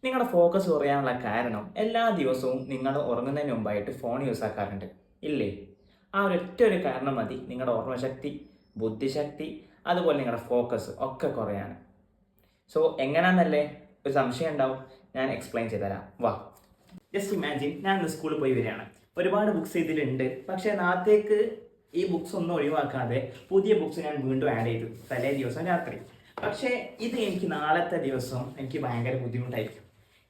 നിങ്ങളുടെ ഫോക്കസ് കുറയാനുള്ള കാരണം എല്ലാ ദിവസവും നിങ്ങൾ ഉറങ്ങുന്നതിന് മുമ്പായിട്ട് ഫോൺ യൂസ് ആക്കാറുണ്ട് ഇല്ലേ? ആ ഒരു കാരണം മതി നിങ്ങളുടെ ഓർമ്മശക്തി, ബുദ്ധിശക്തി, അതുപോലെ നിങ്ങളുടെ ഫോക്കസ് ഒക്കെ കുറയാൻ. സോ എങ്ങനെയാണെന്നല്ലേ ഒരു സംശയം ഉണ്ടാവും. ഞാൻ എക്സ്പ്ലെയിൻ ചെയ്തുതരാം, വാ. ജസ്റ്റ് ഇമാജിൻ, ഞാൻ ഇന്ന് സ്കൂളിൽ പോയി വരികയാണ്. ഒരുപാട് ബുക്സ് ഇതിലുണ്ട്, പക്ഷേ നാളത്തേക്ക് ഈ ബുക്സ് ഒന്നും ഒഴിവാക്കാതെ പുതിയ ബുക്സ് ഞാൻ വീണ്ടും ആഡ് ചെയ്തു തലേ ദിവസം രാത്രി. പക്ഷേ ഇത് എനിക്ക് നാളത്തെ ദിവസം എനിക്ക് ഭയങ്കര ബുദ്ധിമുട്ടായിരിക്കും.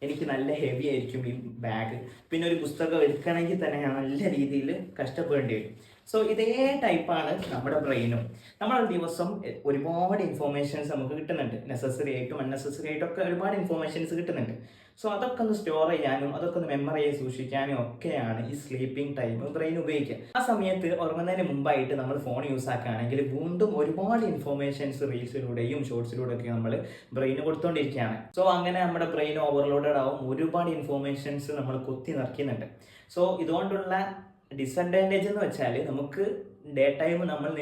എനിക്ക് നല്ല ഹെവി ആയിരിക്കും ഈ ബാഗ്. പിന്നെ ഒരു പുസ്തകം എടുക്കണമെങ്കിൽ തന്നെ ഞാൻ നല്ല രീതിയിൽ കഷ്ടപ്പെടേണ്ടി വരും. സോ ഇതേ ടൈപ്പാണ് നമ്മുടെ ബ്രെയിനും. നമ്മളൊരു ദിവസം ഒരുപാട് ഇൻഫോർമേഷൻസ് നമുക്ക് കിട്ടുന്നുണ്ട്. നെസസറി ആയിട്ടും അൺനെസസറി ആയിട്ടും ഒക്കെ ഒരുപാട് ഇൻഫോർമേഷൻസ് കിട്ടുന്നുണ്ട്. സോ അതൊക്കെ ഒന്ന് സ്റ്റോർ ചെയ്യാനും അതൊക്കെ ഒന്ന് മെമ്മറി ചെയ്ത് സൂക്ഷിക്കാനും ഒക്കെയാണ് ഈ സ്ലീപ്പിംഗ് ടൈം ബ്രെയിൻ ഉപയോഗിക്കുക. ആ സമയത്ത് ഉറങ്ങുന്നതിന് മുമ്പായിട്ട് നമ്മൾ ഫോൺ യൂസ് ആക്കുകയാണെങ്കിൽ വീണ്ടും ഒരുപാട് ഇൻഫോർമേഷൻസ് റീൽസിലൂടെയും ഷോർട്സിലൂടെ ഒക്കെ നമ്മൾ ബ്രെയിന് കൊടുത്തുകൊണ്ടിരിക്കുകയാണ്. സോ അങ്ങനെ നമ്മുടെ ബ്രെയിൻ ഓവർലോഡഡ് ആവും. ഒരുപാട് ഇൻഫോർമേഷൻസ് നമ്മൾ കുത്തി നിറയ്ക്കുന്നുണ്ട്. സോ ഇതുകൊണ്ടുള്ള ഡിസഡ്വാൻറ്റേജ് എന്ന് വെച്ചാൽ നമുക്ക് ഡേ ടൈം നമ്മൾ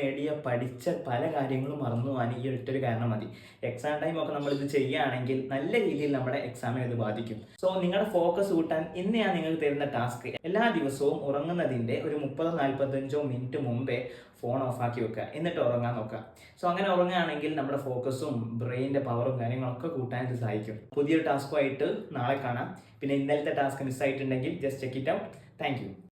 പഠിച്ച പല കാര്യങ്ങളും മറന്നു പോകാൻ ഈ ഒറ്റൊരു കാരണം മതി. എക്സാം ടൈം ഒക്കെ നമ്മളിത് ചെയ്യുകയാണെങ്കിൽ നല്ല രീതിയിൽ നമ്മുടെ എക്സാമിനെ ഇത് ബാധിക്കും. സോ നിങ്ങളുടെ ഫോക്കസ് കൂട്ടാൻ ഇന്ന് ഞാൻ നിങ്ങൾക്ക് തരുന്ന ടാസ്ക്, എല്ലാ ദിവസവും ഉറങ്ങുന്നതിൻ്റെ ഒരു 30-45 മിനിറ്റ് മുമ്പേ ഫോൺ ഓഫാക്കി വെക്കുക, എന്നിട്ട് ഉറങ്ങാൻ നോക്കുക. സോ അങ്ങനെ ഉറങ്ങുകയാണെങ്കിൽ നമ്മുടെ ഫോക്കസും ബ്രെയിനിൻ്റെ പവറും കാര്യങ്ങളൊക്കെ കൂട്ടാൻ ഇത് സഹായിക്കും. പുതിയൊരു ടാസ്കുമായിട്ട് നാളെ കാണാം. പിന്നെ ഇന്നലത്തെ ടാസ്ക് മിസ്സായിട്ടുണ്ടെങ്കിൽ just check it out. Thank U.